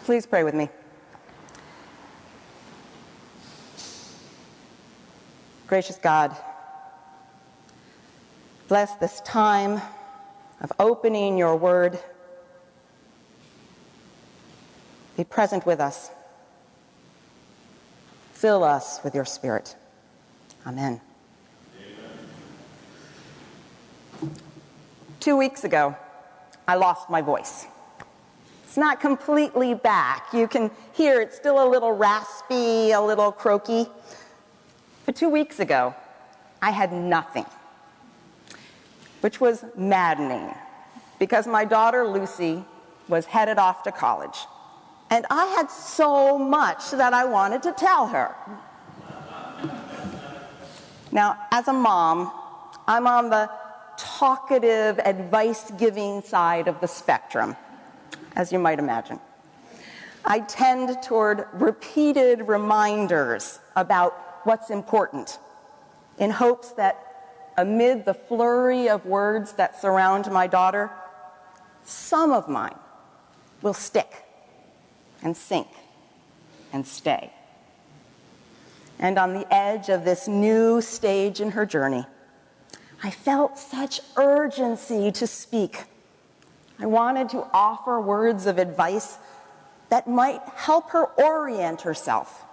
Please pray with me. Gracious God, bless this time of opening your word. Be present with us. Fill us with your Spirit. Amen. 2 weeks ago, I lost my voice. It's not completely back. You can hear it's still a little raspy, a little croaky. But 2 weeks ago, I had nothing, which was maddening because my daughter Lucy was headed off to college. And I had so much that I wanted to tell her. Now, as a mom, I'm on the talkative, advice-giving side of the spectrum, as you might imagine. I tend toward repeated reminders about what's important, in hopes that amid the flurry of words that surround my daughter, some of mine will stick and sink and stay. And on the edge of this new stage in her journey, I felt such urgency to speak. I wanted to offer words of advice that might help her orient herself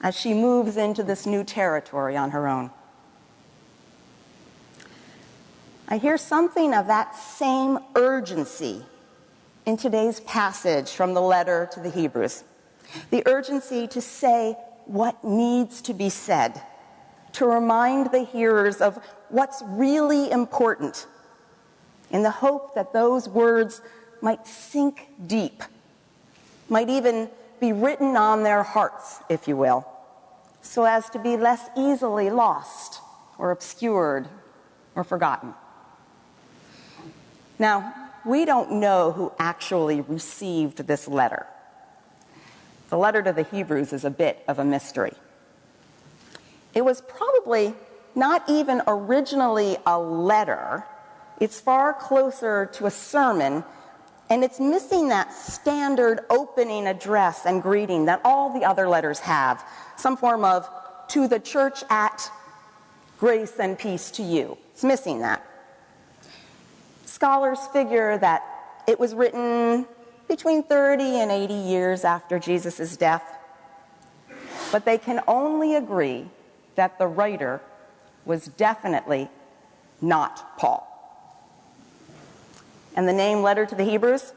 as she moves into this new territory on her own. I hear something of that same urgency in today's passage from the letter to the Hebrews. The urgency to say what needs to be said, to remind the hearers of what's really important, in the hope that those words might sink deep, might even be written on their hearts, if you will, so as to be less easily lost or obscured or forgotten. Now, we don't know who actually received this letter. The letter to the Hebrews is a bit of a mystery. It was probably not even originally a letter. It's far closer to a sermon, and it's missing that standard opening address and greeting that all the other letters have, some form of "to the church at grace and peace to you." It's missing that. Scholars figure that it was written between 30 and 80 years after Jesus' death, but they can only agree that the writer was definitely not Paul. And the name letter to the Hebrews?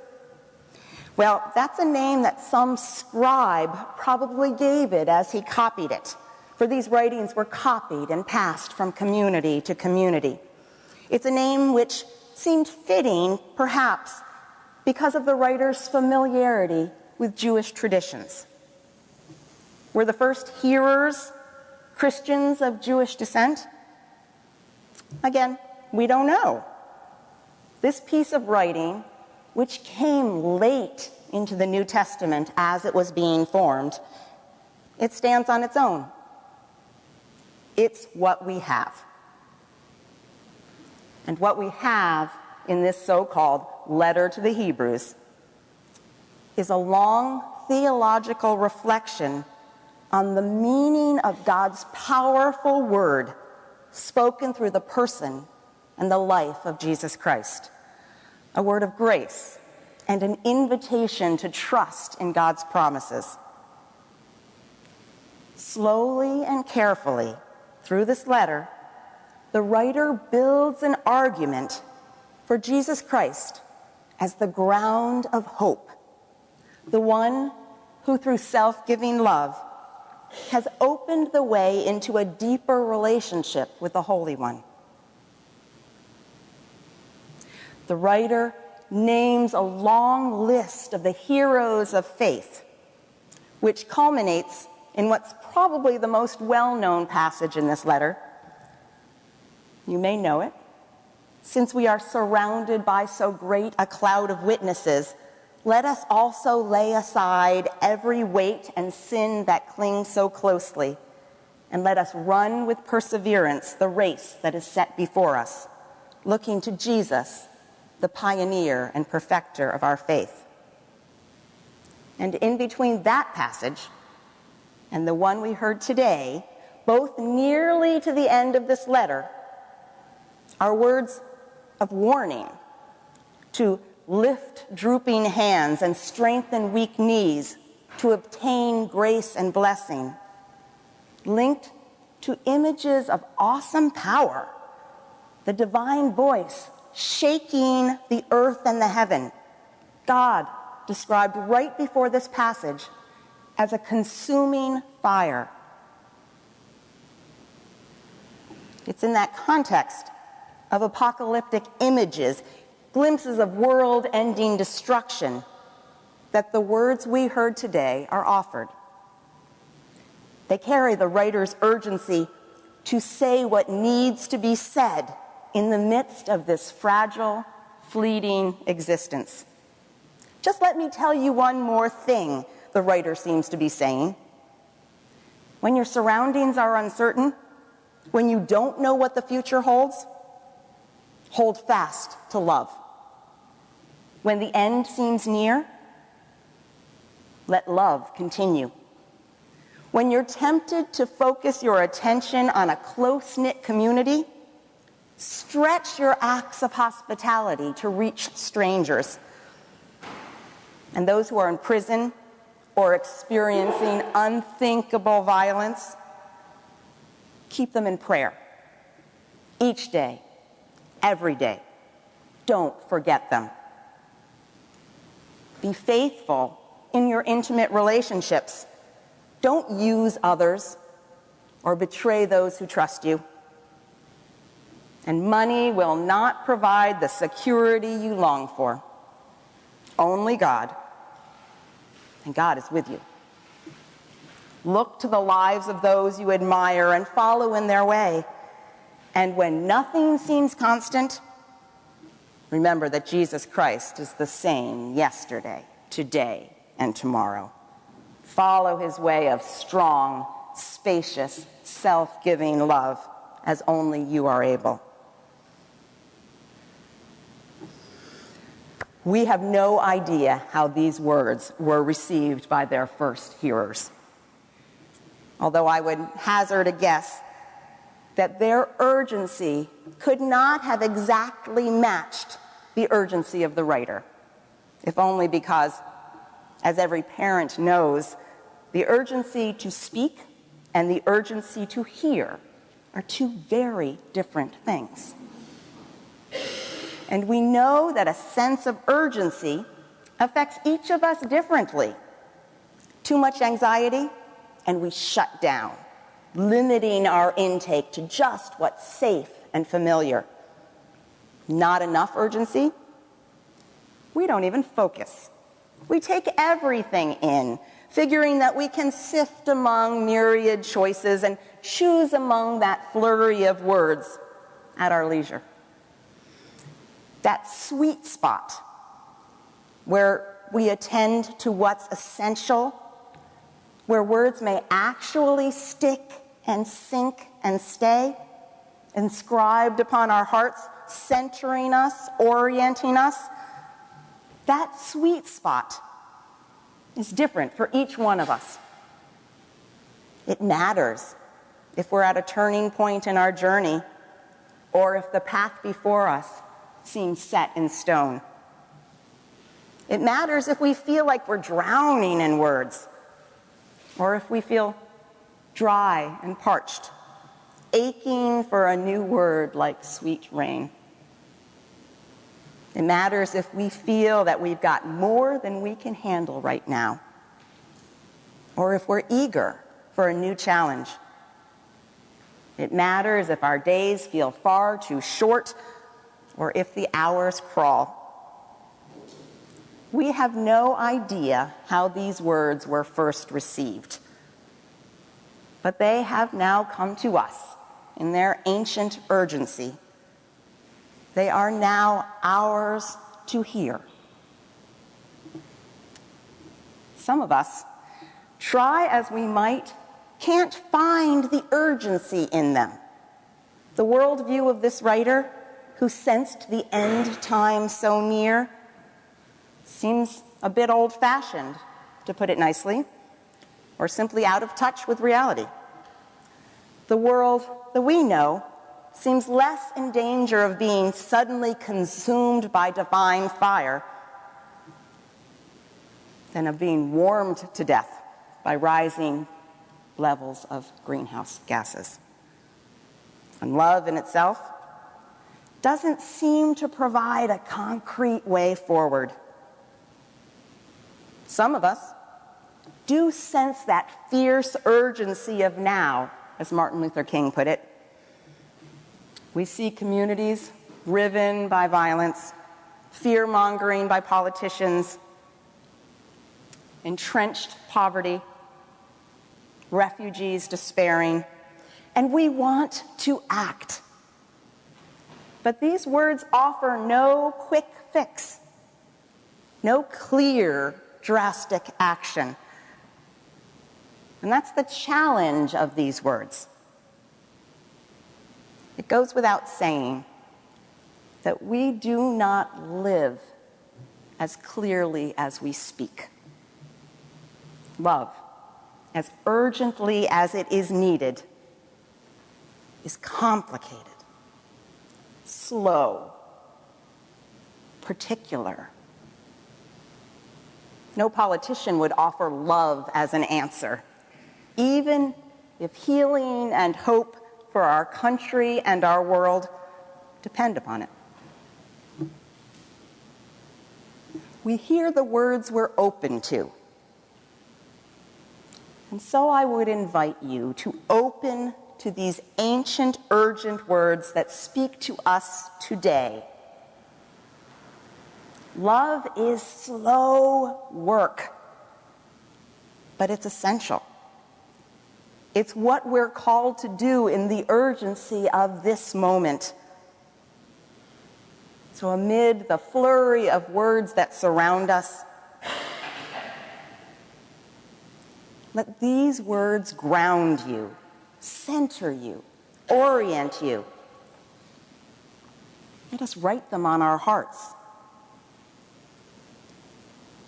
Well, that's a name that some scribe probably gave it as he copied it, for these writings were copied and passed from community to community. It's a name which seemed fitting, perhaps, because of the writer's familiarity with Jewish traditions. Were the first hearers Christians of Jewish descent? Again, we don't know. This piece of writing, which came late into the New Testament as it was being formed, it stands on its own. It's what we have. And what we have in this so-called letter to the Hebrews is a long theological reflection on the meaning of God's powerful word spoken through the person and the life of Jesus Christ. A word of grace and an invitation to trust in God's promises. Slowly and carefully, through this letter, the writer builds an argument for Jesus Christ as the ground of hope, the one who through self-giving love has opened the way into a deeper relationship with the Holy One. The writer names a long list of the heroes of faith, which culminates in what's probably the most well-known passage in this letter. You may know it. Since we are surrounded by so great a cloud of witnesses, let us also lay aside every weight and sin that clings so closely, and let us run with perseverance the race that is set before us, looking to Jesus, the pioneer and perfecter of our faith. And in between that passage and the one we heard today, both nearly to the end of this letter, are words of warning to lift drooping hands and strengthen weak knees to obtain grace and blessing, linked to images of awesome power, the divine voice shaking the earth and the heaven. God described right before this passage as a consuming fire. It's in that context of apocalyptic images, glimpses of world-ending destruction, that the words we heard today are offered. They carry the writer's urgency to say what needs to be said in the midst of this fragile, fleeting existence. Just let me tell you one more thing, the writer seems to be saying. When your surroundings are uncertain, when you don't know what the future holds, hold fast to love. When the end seems near, let love continue. When you're tempted to focus your attention on a close-knit community, stretch your acts of hospitality to reach strangers. And those who are in prison or experiencing unthinkable violence, keep them in prayer. Each day, every day. Don't forget them. Be faithful in your intimate relationships. Don't use others or betray those who trust you. And money will not provide the security you long for. Only God. And God is with you. Look to the lives of those you admire and follow in their way. And when nothing seems constant, remember that Jesus Christ is the same yesterday, today, and tomorrow. Follow his way of strong, spacious, self-giving love as only you are able. We have no idea how these words were received by their first hearers. Although I would hazard a guess that their urgency could not have exactly matched the urgency of the writer, if only because, as every parent knows, the urgency to speak and the urgency to hear are two very different things. And we know that a sense of urgency affects each of us differently. Too much anxiety, and we shut down, limiting our intake to just what's safe and familiar. Not enough urgency? We don't even focus. We take everything in, figuring that we can sift among myriad choices and choose among that flurry of words at our leisure. That sweet spot where we attend to what's essential, where words may actually stick and sink and stay, inscribed upon our hearts, centering us, orienting us. That sweet spot is different for each one of us. It matters if we're at a turning point in our journey or if the path before us seems set in stone. It matters if we feel like we're drowning in words or if we feel dry and parched, aching for a new word like sweet rain. It matters if we feel that we've got more than we can handle right now, or if we're eager for a new challenge. It matters if our days feel far too short, or if the hours crawl. We have no idea how these words were first received, but they have now come to us in their ancient urgency. They are now ours to hear. Some of us, try as we might, can't find the urgency in them. The worldview of this writer, who sensed the end time so near, seems a bit old-fashioned to put it nicely, or simply out of touch with reality. The world that we know seems less in danger of being suddenly consumed by divine fire than of being warmed to death by rising levels of greenhouse gases. And love in itself doesn't seem to provide a concrete way forward. Some of us do sense that fierce urgency of now, as Martin Luther King put it. We see communities riven by violence, fear-mongering by politicians, entrenched poverty, refugees despairing, and we want to act. But these words offer no quick fix, no clear, drastic action. And that's the challenge of these words. It goes without saying that we do not live as clearly as we speak. Love, as urgently as it is needed, is complicated, slow, particular. No politician would offer love as an answer, even if healing and hope for our country and our world depend upon it. We hear the words we're open to. And so I would invite you to open to these ancient, urgent words that speak to us today. Love is slow work, but it's essential. It's what we're called to do in the urgency of this moment. So amid the flurry of words that surround us, let these words ground you, center you, orient you. Let us write them on our hearts.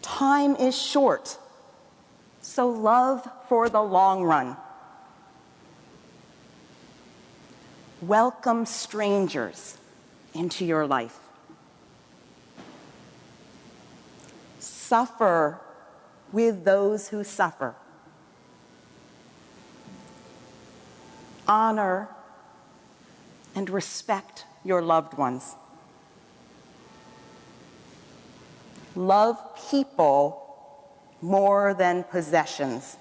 Time is short, so love for the long run. Welcome strangers into your life. Suffer with those who suffer. Honor and respect your loved ones. Love people more than possessions.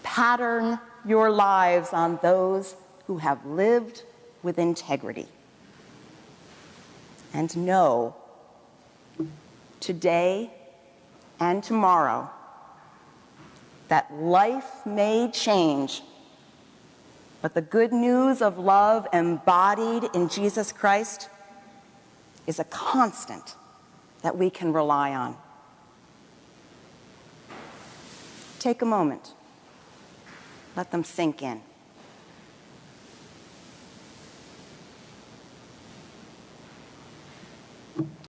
Pattern your lives on those who have lived with integrity. And know, today and tomorrow, that life may change, but the good news of love embodied in Jesus Christ is a constant that we can rely on. Take a moment. Let them sink in.